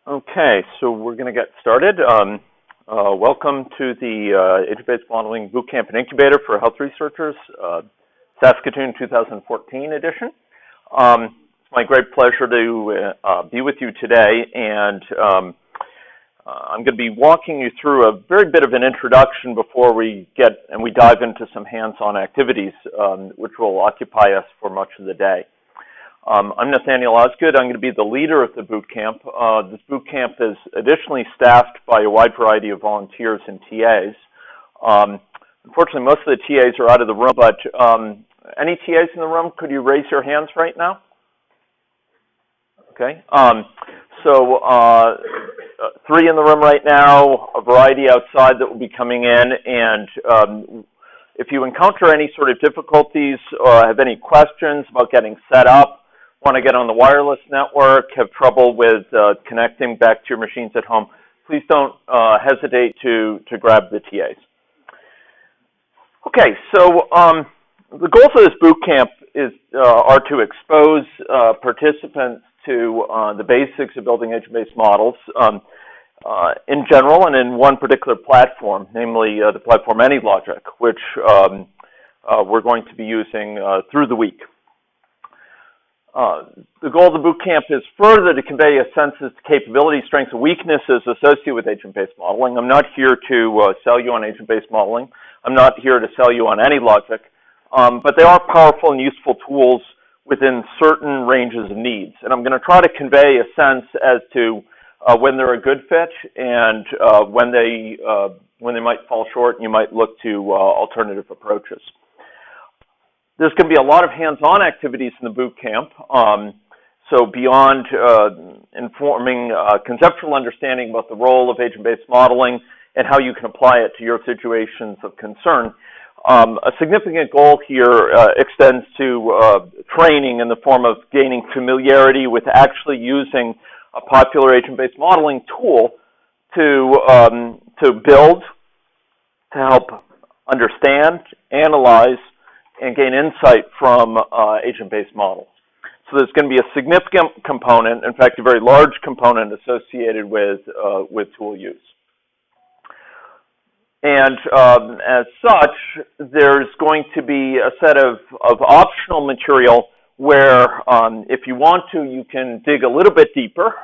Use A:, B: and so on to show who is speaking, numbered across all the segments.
A: Okay, so we're going to get started. Welcome to the Agent-Based Modeling Bootcamp and Incubator for Health Researchers, Saskatoon 2014 edition. It's my great pleasure to be with you today, and I'm going to be walking you through a very bit of an introduction before we dive into some hands-on activities, which will occupy us for much of the day. I'm Nathaniel Osgood. I'm going to be the leader of the boot camp. This boot camp is additionally staffed by a wide variety of volunteers and TAs. Unfortunately, most of the TAs are out of the room, but any TAs in the room, could you raise your hands right now? Okay. Three in the room right now, a variety outside that will be coming in, and if you encounter any sort of difficulties or have any questions about getting set up, want to get on the wireless network, have trouble with connecting back to your machines at home, please don't hesitate to grab the TAs. Okay, so the goals of this boot camp are to expose participants to the basics of building agent-based models in general and in one particular platform, namely the platform AnyLogic, which we're going to be using through the week. The goal of the boot camp is further to convey a sense of capabilities, strengths, and weaknesses associated with agent-based modeling. I'm not here to sell you on agent-based modeling. I'm not here to sell you on AnyLogic, but they are powerful and useful tools within certain ranges of needs. And I'm going to try to convey a sense as to when they're a good fit and when they might fall short and you might look to alternative approaches. There's going to be a lot of hands-on activities in the boot camp. So beyond informing conceptual understanding about the role of agent-based modeling and how you can apply it to your situations of concern, a significant goal here extends to training in the form of gaining familiarity with actually using a popular agent-based modeling tool to build, to help understand, analyze, and gain insight from agent-based models. So there's going to be a significant component, in fact, a very large component associated with tool use. And as such, there's going to be a set of optional material where, if you want to, you can dig a little bit deeper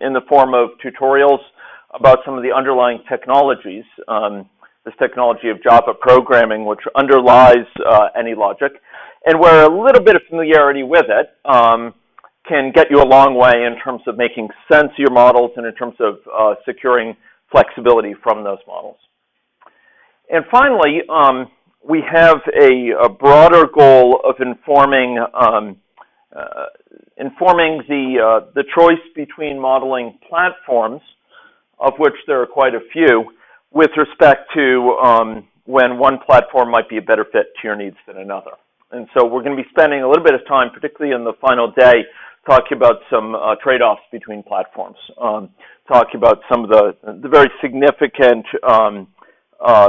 A: in the form of tutorials about some of the underlying technologies, this technology of Java programming, which underlies AnyLogic, and where a little bit of familiarity with it can get you a long way in terms of making sense of your models and in terms of securing flexibility from those models. And finally, we have a broader goal of informing the choice between modeling platforms, of which there are quite a few, with respect to when one platform might be a better fit to your needs than another. And so we're going to be spending a little bit of time, particularly in the final day, talking about some trade-offs between platforms, talking about some of the very significant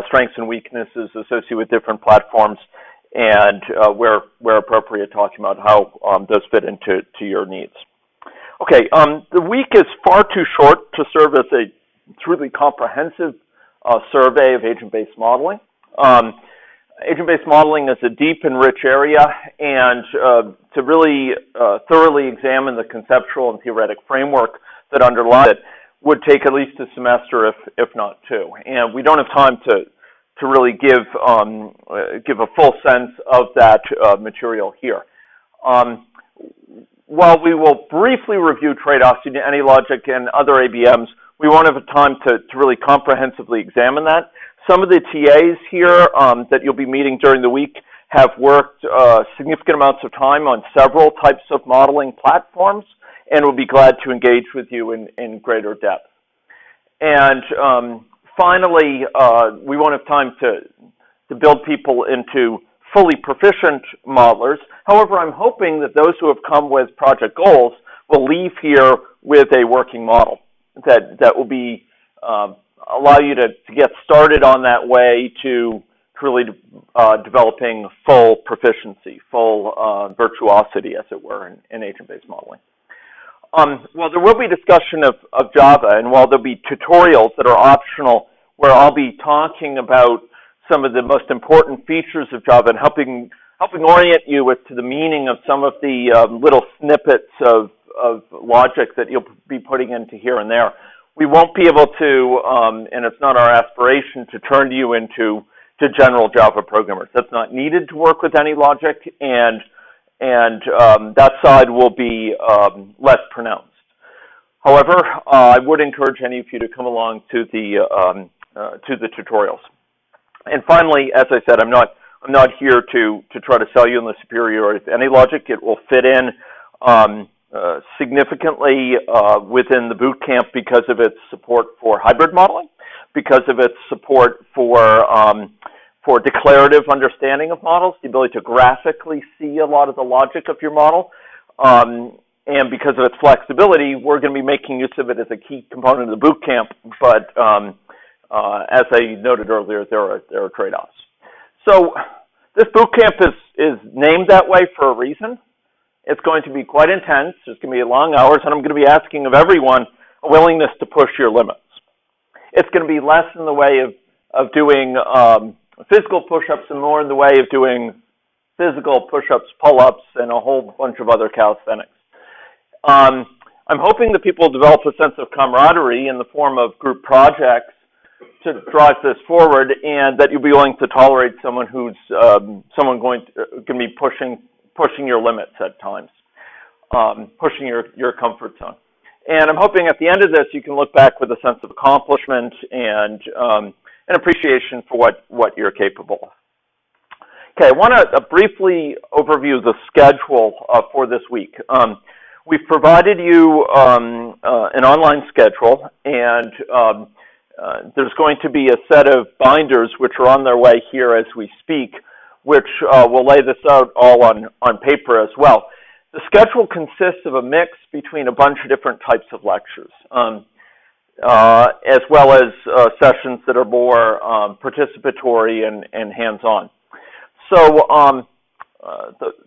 A: strengths and weaknesses associated with different platforms, and where appropriate, talking about how those fit into your needs. Okay, the week is far too short to serve as a truly comprehensive survey of agent-based modeling. Agent-based modeling is a deep and rich area, and to really thoroughly examine the conceptual and theoretic framework that underlies it would take at least a semester, if not two. And we don't have time to really give a full sense of that material here. While we will briefly review trade-offs in AnyLogic and other ABMs, we won't have time to really comprehensively examine that. Some of the TAs here that you'll be meeting during the week have worked significant amounts of time on several types of modeling platforms and will be glad to engage with you in greater depth. And finally, we won't have time to build people into fully proficient modelers. However, I'm hoping that those who have come with project goals will leave here with a working model that will be allow you to get started on that way to really developing full proficiency, full virtuosity, as it were, in agent-based modeling. Well, there will be discussion of Java, and while there'll be tutorials that are optional, where I'll be talking about some of the most important features of Java and helping orient you as to the meaning of some of the little snippets of logic that you'll be putting into here and there. We won't be able to, and it's not our aspiration to turn you into general Java programmers. That's not needed to work with any logic, and that side will be less pronounced. However, I would encourage any of you to come along to the tutorials. And finally, as I said, I'm not here to try to sell you on the superiority of any logic. It will fit in significantly within the Bootcamp because of its support for hybrid modeling, because of its support for declarative understanding of models, the ability to graphically see a lot of the logic of your model, and because of its flexibility, we're going to be making use of it as a key component of the Bootcamp, but as I noted earlier, there are trade-offs. So this Bootcamp is named that way for a reason. It's going to be quite intense. There's going to be long hours, and I'm going to be asking of everyone a willingness to push your limits. It's going to be less in the way of doing physical push-ups and more in the way of doing physical push-ups, pull-ups, and a whole bunch of other calisthenics. I'm hoping that people develop a sense of camaraderie in the form of group projects to drive this forward, and that you'll be willing to tolerate someone who's going to be pushing your limits at times, pushing your comfort zone. And I'm hoping at the end of this you can look back with a sense of accomplishment and an appreciation for what you're capable of. Okay, I want to briefly overview the schedule for this week. We've provided you an online schedule, and there's going to be a set of binders which are on their way here as we speak, which will lay this out all on paper as well. The schedule consists of a mix between a bunch of different types of lectures, as well as sessions that are more participatory and hands-on. So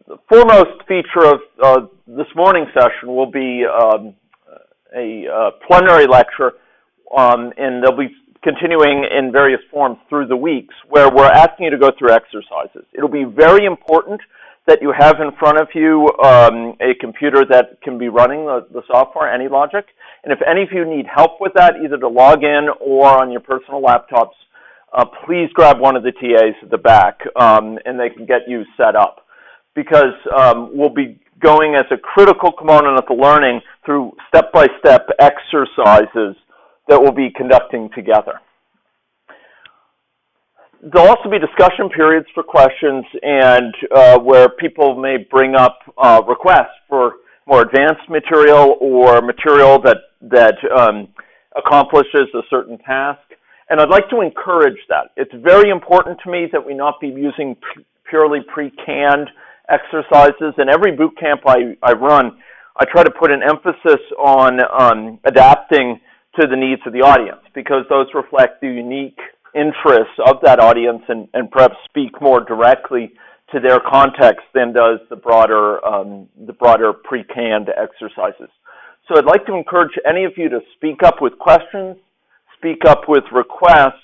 A: the foremost feature of this morning's session will be a plenary lecture, and they'll be continuing in various forms through the weeks, where we're asking you to go through exercises. It'll be very important that you have in front of you a computer that can be running the software, AnyLogic. And if any of you need help with that, either to log in or on your personal laptops, please grab one of the TAs at the back, and they can get you set up. Because we'll be going as a critical component of the learning through step-by-step exercises that we'll be conducting together. There'll also be discussion periods for questions, and where people may bring up requests for more advanced material or material that accomplishes a certain task. And I'd like to encourage that. It's very important to me that we not be using purely pre-canned exercises. In every boot camp I run, I try to put an emphasis on adapting to the needs of the audience, because those reflect the unique interests of that audience and perhaps speak more directly to their context than does the broader pre-canned exercises. So I'd like to encourage any of you to speak up with questions, speak up with requests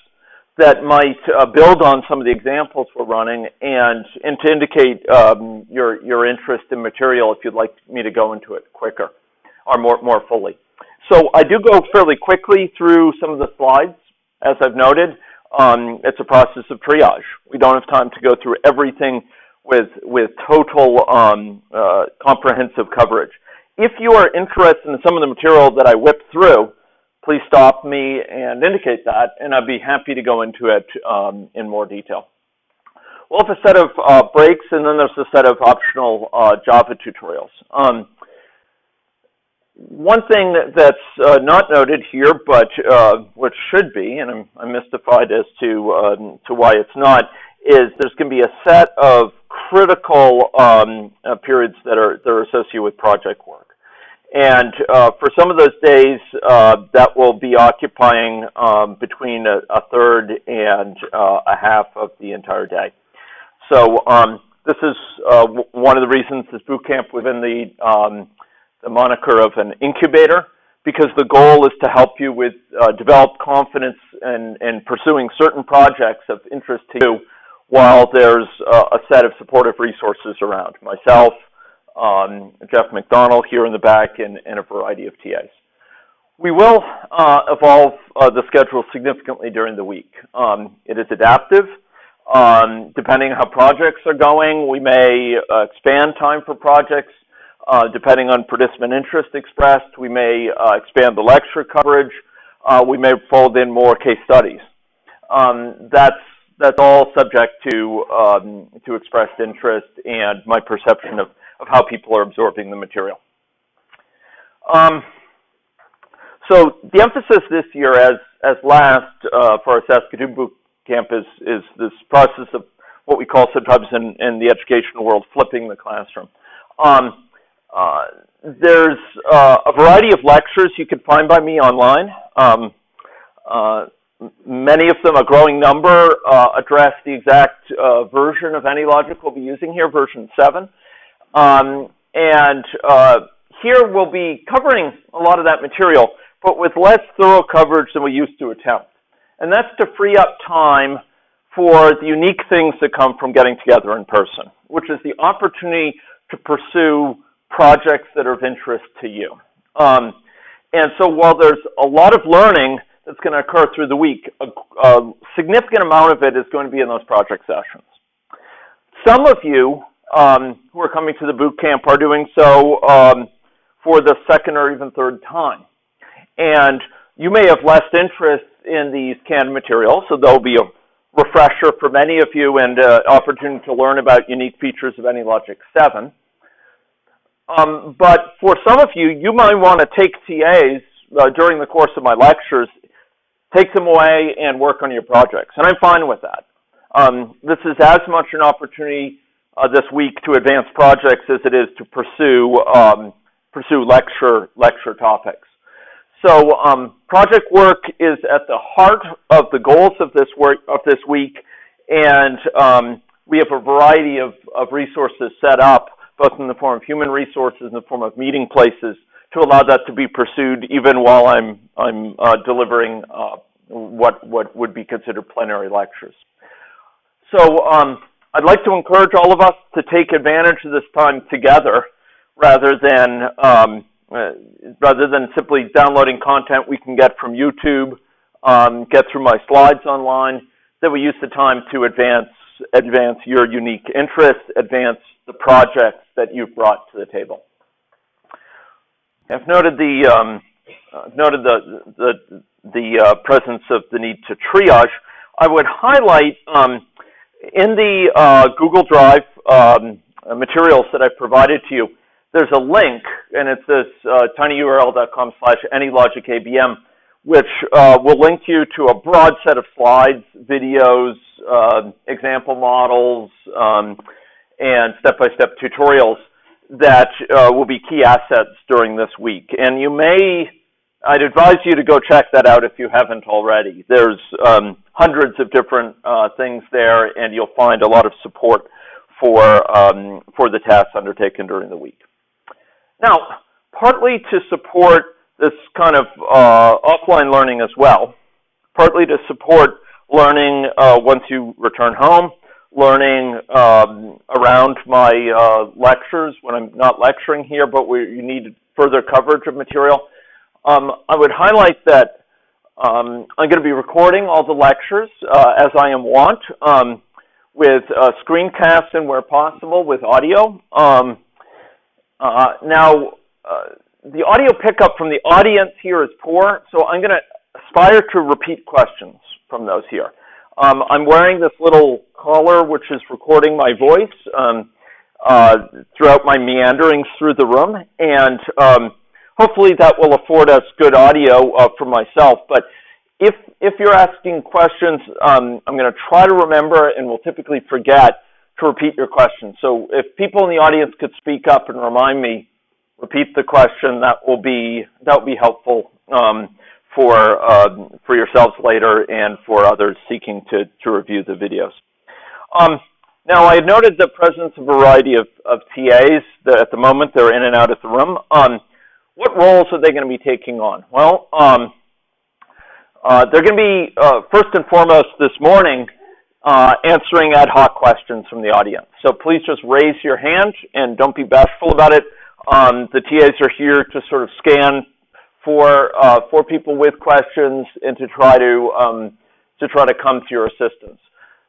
A: that might build on some of the examples we're running, and to indicate your interest in material if you'd like me to go into it quicker or more fully. So I do go fairly quickly through some of the slides, as I've noted. It's a process of triage. We don't have time to go through everything with total comprehensive coverage. If you are interested in some of the material that I whipped through, please stop me and indicate that, and I'd be happy to go into it in more detail. We'll have a set of breaks, and then there's a set of optional Java tutorials. One thing that's not noted here, but which should be, and I'm mystified as to why it's not, is there's going to be a set of critical periods that are associated with project work. And for some of those days, that will be occupying between a third and a half of the entire day. So this is one of the reasons this boot camp within the moniker of an incubator, because the goal is to help you with develop confidence in pursuing certain projects of interest to you, while there's a set of supportive resources around. Myself, Jeff McDonald here in the back, and a variety of TAs. We will evolve the schedule significantly during the week. It is adaptive. Depending on how projects are going, we may expand time for projects. Depending on participant interest expressed, we may expand the lecture coverage. We may fold in more case studies. That's all subject to expressed interest and my perception of how people are absorbing the material. So the emphasis this year, as last for our Saskatoon Bootcamp, is this process of what we call sometimes in the educational world flipping the classroom. There's a variety of lectures you can find by me online. Many of them, a growing number, address the exact version of AnyLogic we'll be using here, version 7. Here we'll be covering a lot of that material, but with less thorough coverage than we used to attempt. And that's to free up time for the unique things that come from getting together in person, which is the opportunity to pursue projects that are of interest to you. And so while there's a lot of learning that's going to occur through the week, a significant amount of it is going to be in those project sessions. Some of you who are coming to the boot camp are doing so for the second or even third time. And you may have less interest in these canned materials, so there'll be a refresher for many of you and an opportunity to learn about unique features of AnyLogic 7. But for some of you, you might want to take TAs during the course of my lectures, take them away and work on your projects. And I'm fine with that. This is as much an opportunity this week to advance projects as it is to pursue lecture topics. So project work is at the heart of the goals of this week, and we have a variety of resources set up, both in the form of human resources and the form of meeting places, to allow that to be pursued even while I'm delivering what would be considered plenary lectures. So I'd like to encourage all of us to take advantage of this time together, rather than simply downloading content we can get from YouTube, get through my slides online, that we use the time to advance your unique interests, advance the projects that you've brought to the table. I've noted the presence of the need to triage. I would highlight in the Google Drive materials that I've provided to you, there's a link, and it's this tinyurl.com/AnyLogicABM, which will link you to a broad set of slides, videos, example models, and step-by-step tutorials that will be key assets during this week. And I'd advise you to go check that out if you haven't already. There's hundreds of different things there, and you'll find a lot of support for the tasks undertaken during the week. Now, partly to support this kind of offline learning as well, partly to support learning once you return home, learning around my lectures when I'm not lecturing here, but you need further coverage of material. I would highlight that I'm going to be recording all the lectures as I am wont, with screencasts and where possible with audio. Now, the audio pickup from the audience here is poor, so I'm going to aspire to repeat questions from those here. I'm wearing this little collar which is recording my voice throughout my meanderings through the room, and hopefully that will afford us good audio for myself. But if you're asking questions, I'm going to try to remember, and will typically forget, to repeat your questions. So if people in the audience could speak up and remind me, repeat the question, that will be helpful for yourselves later and for others seeking to review the videos. Now, I had noted the presence of a variety of TAs that at the moment they're in and out of the room. What roles are they going to be taking on? Well, they're going to be, first and foremost this morning, answering ad hoc questions from the audience. So please just raise your hand and don't be bashful about it. The TAs are here to sort of scan for people with questions and to try to come to your assistance.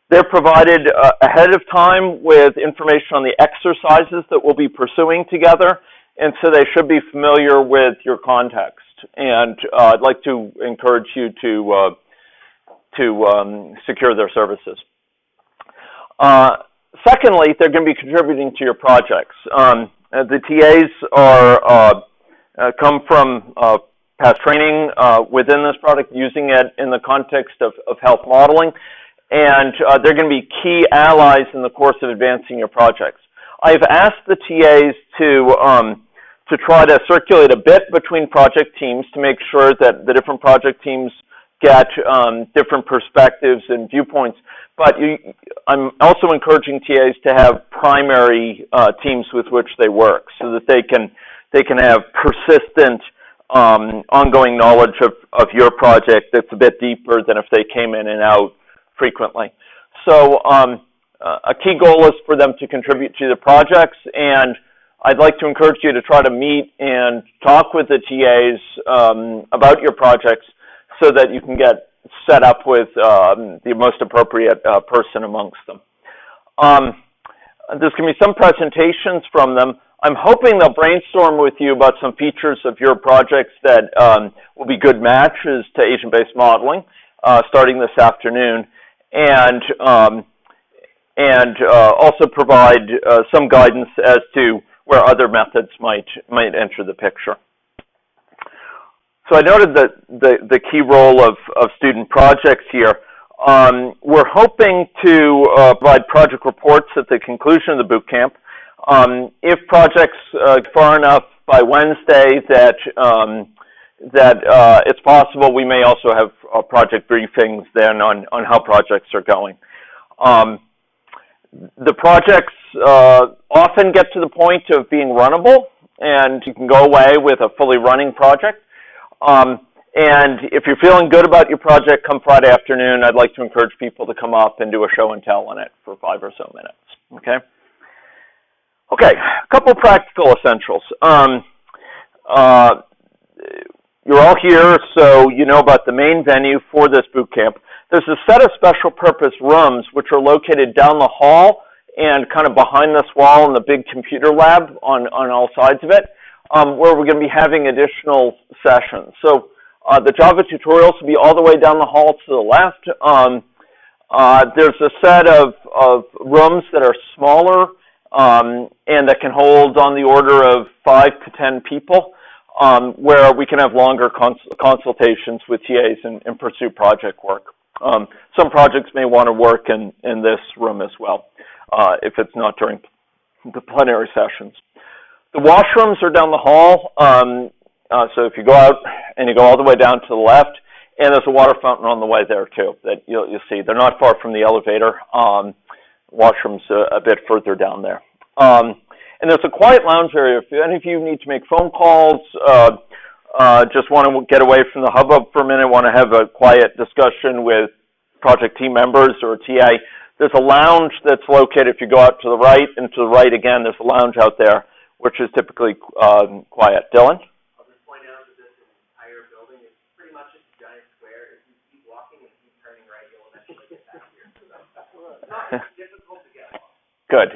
A: They're provided ahead of time with information on the exercises that we'll be pursuing together, and so they should be familiar with your context. And I'd like to encourage you to secure their services. Secondly, they're going to be contributing to your projects. The TAs are come from past training within this product, using it in the context of health modeling, and they're going to be key allies in the course of advancing your projects. I've asked the TAs to try to circulate a bit between project teams to make sure that the different project teams get different perspectives and viewpoints. But I'm also encouraging TAs to have primary teams with which they work, so that they can have persistent, ongoing knowledge of your project that's a bit deeper than if they came in and out frequently. So a key goal is for them to contribute to the projects, and I'd like to encourage you to try to meet and talk with the TAs about your projects so that you can get set up with the most appropriate person amongst them. There's going to be some presentations from them. I'm hoping they'll brainstorm with you about some features of your projects that will be good matches to agent-based modeling starting this afternoon, and also provide some guidance as to where other methods might enter the picture. So I noted that the key role of student projects here. We're hoping to provide project reports at the conclusion of the boot camp. If projects far enough by Wednesday that it's possible, we may also have project briefings then on how projects are going. The projects often get to the point of being runnable, and you can go away with a fully running project. And if you're feeling good about your project come Friday afternoon, I'd like to encourage people to come up and do a show and tell on it for 5 or so minutes, okay? Okay, a couple practical essentials. You're all here, so you know about the main venue for this boot camp. There's a set of special purpose rooms which are located down the hall and kind of behind this wall in the big computer lab on all sides of it, where we're going to be having additional sessions. So the Java tutorials will be all the way down the hall to the left. There's a set of rooms that are smaller and that can hold on the order of 5 to 10 people, where we can have longer consultations with TAs and pursue project work. Some projects may want to work in this room as well, if it's not during the plenary sessions. The washrooms are down the hall, so if you go out and you go all the way down to the left, and there's a water fountain on the way there too that you'll see. They're not far from the elevator. Washrooms a bit further down there. And there's a quiet lounge area. If any of you need to make phone calls, just want to get away from the hubbub for a minute, want to have a quiet discussion with project team members or TA, there's a lounge that's located, if you go out to the right and to the right again, there's a lounge out there, which is typically quiet. Dylan?
B: I'll just point out that this entire building is pretty much just a giant square. If you keep walking and keep turning right, you'll eventually get back here. So it's not difficult to get lost.
A: Good.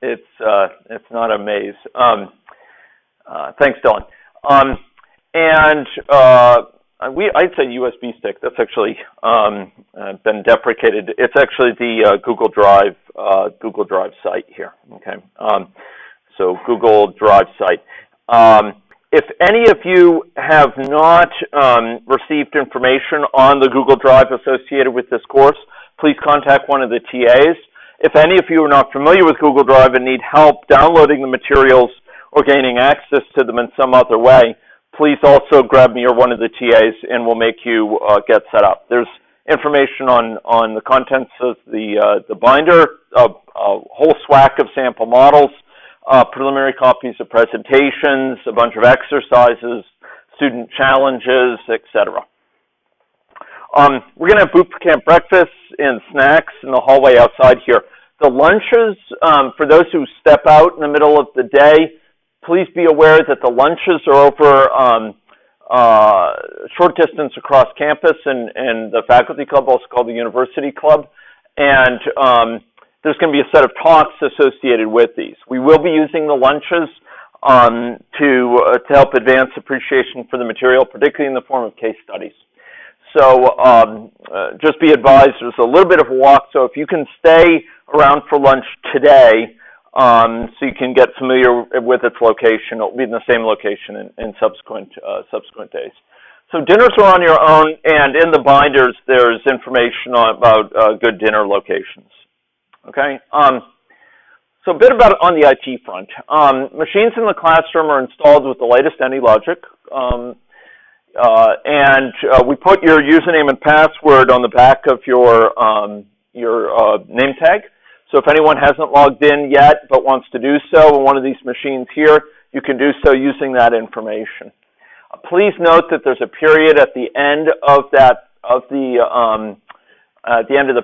A: It's not a maze. Thanks, Dylan. I'd say USB stick. That's actually been deprecated. It's actually the Google Drive site here. Okay. So Google Drive site. If any of you have not received information on the Google Drive associated with this course, please contact one of the TAs. If any of you are not familiar with Google Drive and need help downloading the materials or gaining access to them in some other way, please also grab me or one of the TAs and we'll make you get set up. There's information on the contents of the binder, a whole swack of sample models, preliminary copies of presentations, a bunch of exercises, student challenges, etc. We're going to have Bootcamp breakfasts and snacks in the hallway outside here. The lunches, for those who step out in the middle of the day, please be aware that the lunches are over short distance across campus, and the faculty club, also called the University Club. And there's going to be a set of talks associated with these. We will be using the lunches to help advance appreciation for the material, particularly in the form of case studies. So just be advised, there's a little bit of a walk, so if you can stay around for lunch today so you can get familiar with its location, it'll be in the same location in subsequent days. So dinners are on your own, and in the binders there's information about good dinner locations. Okay? So a bit about it on the IT front. Machines in the classroom are installed with the latest AnyLogic. And we put your username and password on the back of your name tag. So if anyone hasn't logged in yet but wants to do so on one of these machines here, you can do so using that information. Please note that there's a period at the end of the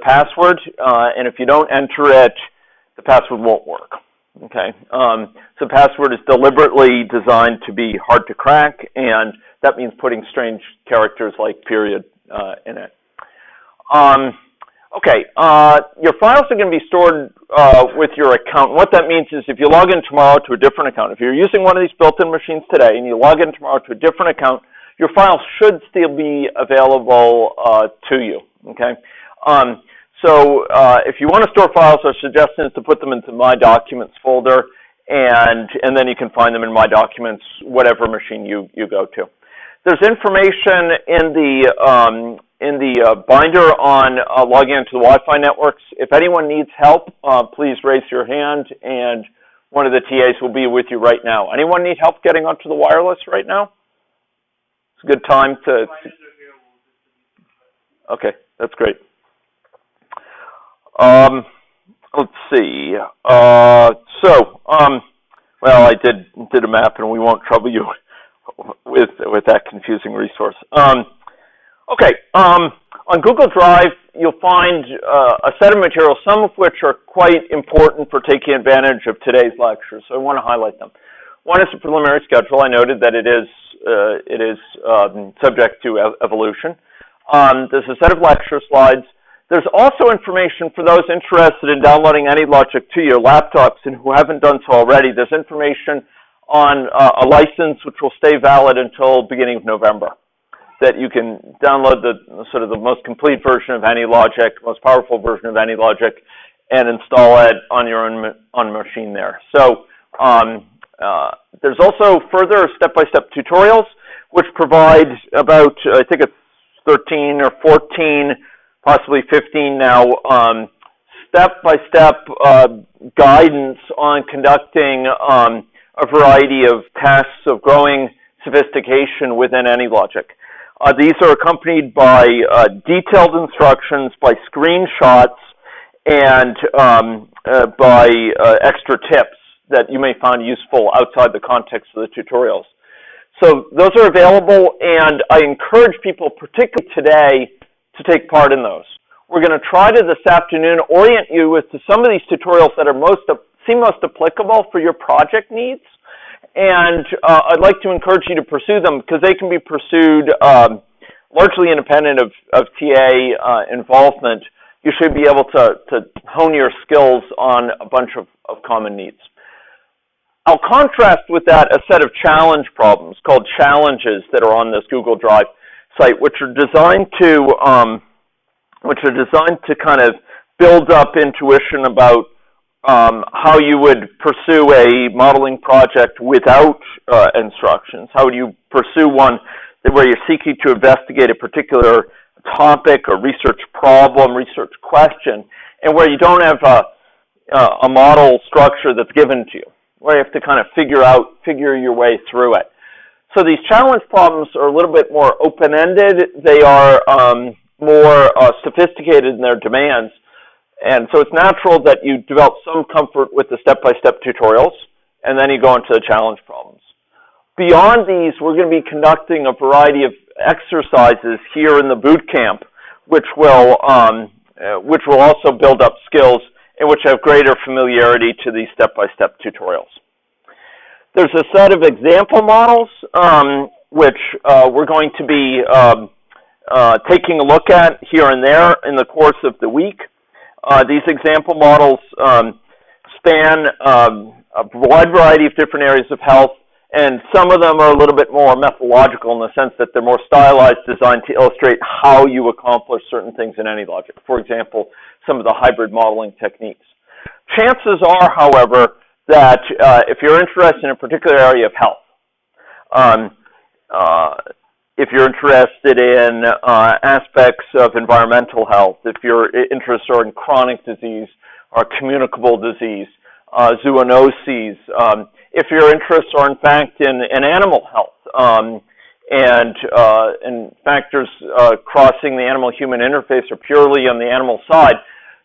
A: password, and if you don't enter it, the password won't work. Okay, so password is deliberately designed to be hard to crack, and that means putting strange characters like period in it. Okay, your files are going to be stored with your account. What that means is if you log in tomorrow to a different account, if you're using one of these built-in machines today and you log in tomorrow to a different account, your files should still be available to you. Okay. So if you want to store files, our suggestion is to put them into My Documents folder, and then you can find them in My Documents, whatever machine you go to. There's information in the binder on logging into the Wi-Fi networks. If anyone needs help, please raise your hand, and one of the TAs will be with you right now. Anyone need help getting onto the wireless right now? It's a good time to... Okay, that's great. Let's see. Well, I did a map, and we won't trouble you with that confusing resource. Okay. On Google Drive, you'll find a set of materials, some of which are quite important for taking advantage of today's lecture. So I want to highlight them. One is a preliminary schedule. I noted that it is subject to evolution. There's a set of lecture slides. There's also information for those interested in downloading AnyLogic to your laptops and who haven't done so already. There's information on a license which will stay valid until beginning of November, that you can download the most complete version of AnyLogic, most powerful version of AnyLogic, and install it on your own machine there. So there's also further step-by-step tutorials which provide about, I think it's 13 or 14, possibly 15 now, step-by-step guidance on conducting a variety of tasks of growing sophistication within AnyLogic. These are accompanied by detailed instructions, by screenshots, and by extra tips that you may find useful outside the context of the tutorials. So those are available, and I encourage people, particularly today, to take part in those. We're going to try to this afternoon orient you as to some of these tutorials that are seem most applicable for your project needs, and I'd like to encourage you to pursue them because they can be pursued largely independent of TA involvement. You should be able to hone your skills on a bunch of common needs. I'll contrast with that a set of challenge problems called challenges that are on this Google Drive site, which are designed to kind of build up intuition about how you would pursue a modeling project without instructions. How would you pursue one where you're seeking to investigate a particular topic or research problem, research question, and where you don't have a model structure that's given to you, where you have to kind of figure your way through it. So these challenge problems are a little bit more open-ended. They are more sophisticated in their demands. And so it's natural that you develop some comfort with the step-by-step tutorials and then you go into the challenge problems. Beyond these, we're going to be conducting a variety of exercises here in the boot camp, which will also build up skills and which have greater familiarity to these step-by-step tutorials. There's a set of example models which we're going to be taking a look at here and there in the course of the week. These example models span a wide variety of different areas of health, and some of them are a little bit more methodological in the sense that they're more stylized, designed to illustrate how you accomplish certain things in AnyLogic. For example, some of the hybrid modeling techniques. Chances are, however, that if you're interested in a particular area of health, if you're interested in aspects of environmental health, if you're interested in chronic disease or communicable disease, zoonoses, if your interests are in fact in animal health, and factors crossing the animal-human interface are purely on the animal side,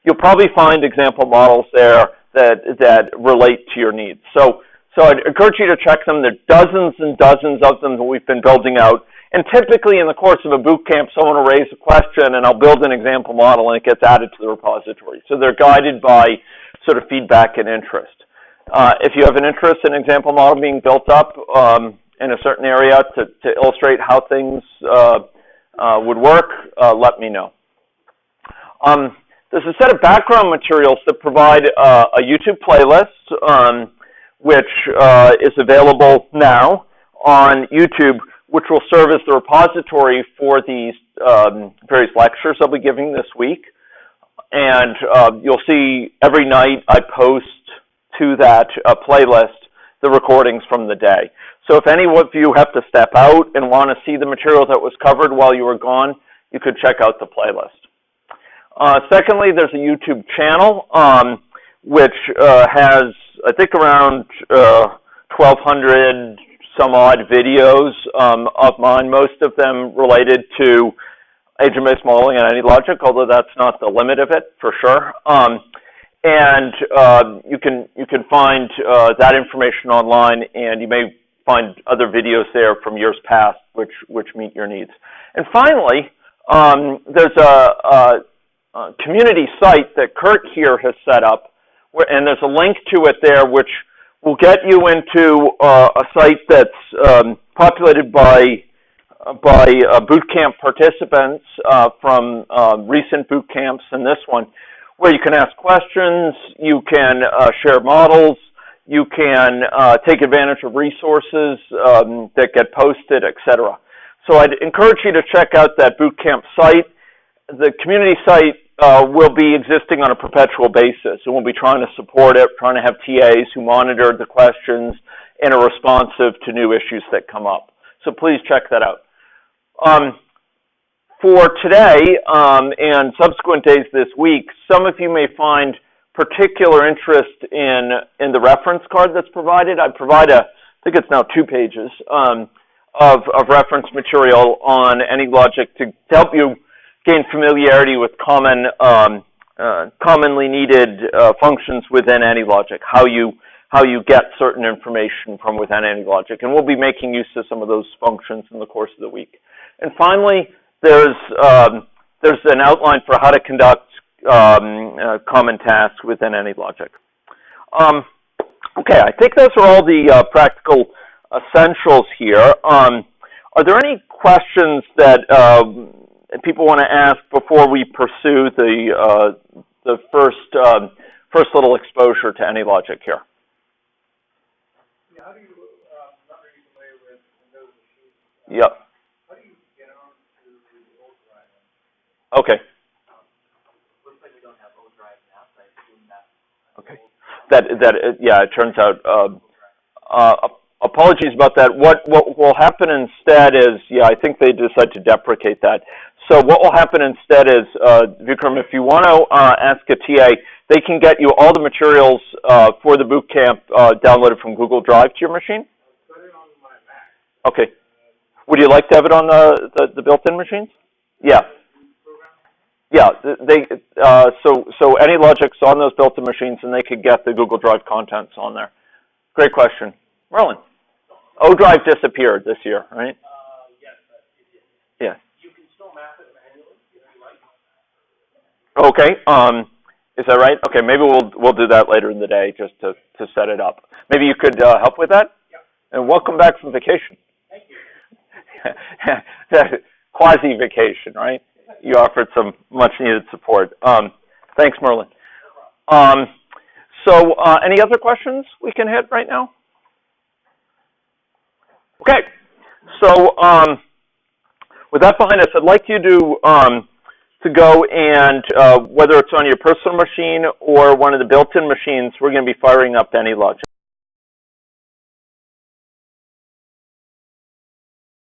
A: you'll probably find example models there that relate to your needs. So I'd encourage you to check them. There are dozens and dozens of them that we've been building out. And typically in the course of a boot camp, someone will raise a question and I'll build an example model and it gets added to the repository. So they're guided by sort of feedback and interest. If you have an interest in an example model being built up in a certain area to illustrate how things would work, let me know. There's a set of background materials that provide a YouTube playlist, which is available now on YouTube, which will serve as the repository for these various lectures I'll be giving this week. And you'll see every night I post to that playlist the recordings from the day. So if any of you have to step out and want to see the material that was covered while you were gone, you could check out the playlist. Secondly, there's a YouTube channel which has, I think, around 1,200 some odd videos of mine, most of them related to agent-based modeling and AnyLogic, although that's not the limit of it for sure. And you can find that information online, and you may find other videos there from years past which meet your needs. And finally, there's a community site that Kurt here has set up, and there's a link to it there which will get you into a site that's populated by bootcamp participants from recent boot camps and this one, where you can ask questions, you can share models, you can take advantage of resources that get posted, etc. So I'd encourage you to check out that bootcamp site. The community site will be existing on a perpetual basis, and we'll be trying to support it, trying to have TAs who monitor the questions and are responsive to new issues that come up. So please check that out. For today and subsequent days this week, some of you may find particular interest in the reference card that's provided. I provide I think it's now 2 pages of reference material on AnyLogic to help you gain familiarity with commonly needed functions within AnyLogic, how you get certain information from within AnyLogic, and we'll be making use of some of those functions in the course of the week. And finally, there's an outline for how to conduct common tasks within AnyLogic. Okay, I think those are all the practical essentials here. Are there any questions that people want to ask before we pursue the first little exposure to AnyLogic here?
B: Yeah, how do you, not really familiar with those machines.
A: Yep.
B: How do you get on to the old drive?
A: Okay.
B: Looks like we don't have old drive now, so I assume that.
A: Okay. Yeah, it turns out. Apologies about that. What will happen instead is, yeah, I think they decided to deprecate that. So what will happen instead is, Vikram, if you want to ask a TA, they can get you all the materials for the bootcamp downloaded from Google Drive to your machine?
B: I've got it on my Mac.
A: Okay. Would you like to have it on the built-in machines? Yeah. Yeah. So AnyLogic's on those built-in machines, and they could get the Google Drive contents on there. Great question. Merlin. O-Drive disappeared this year, right?
B: Yes, it did.
A: Yeah.
B: You can still map it manually if you like.
A: Okay. Is that right? Okay, maybe we'll do that later in the day just to set it up. Maybe you could help with that?
B: Yeah.
A: And welcome back from vacation.
B: Thank you.
A: Quasi-vacation, right? You offered some much-needed support. Thanks, Merlin. So any other questions we can hit right now? Okay. So with that behind us, I'd like you to go and, whether it's on your personal machine or one of the built-in machines, we're going to be firing up AnyLogic.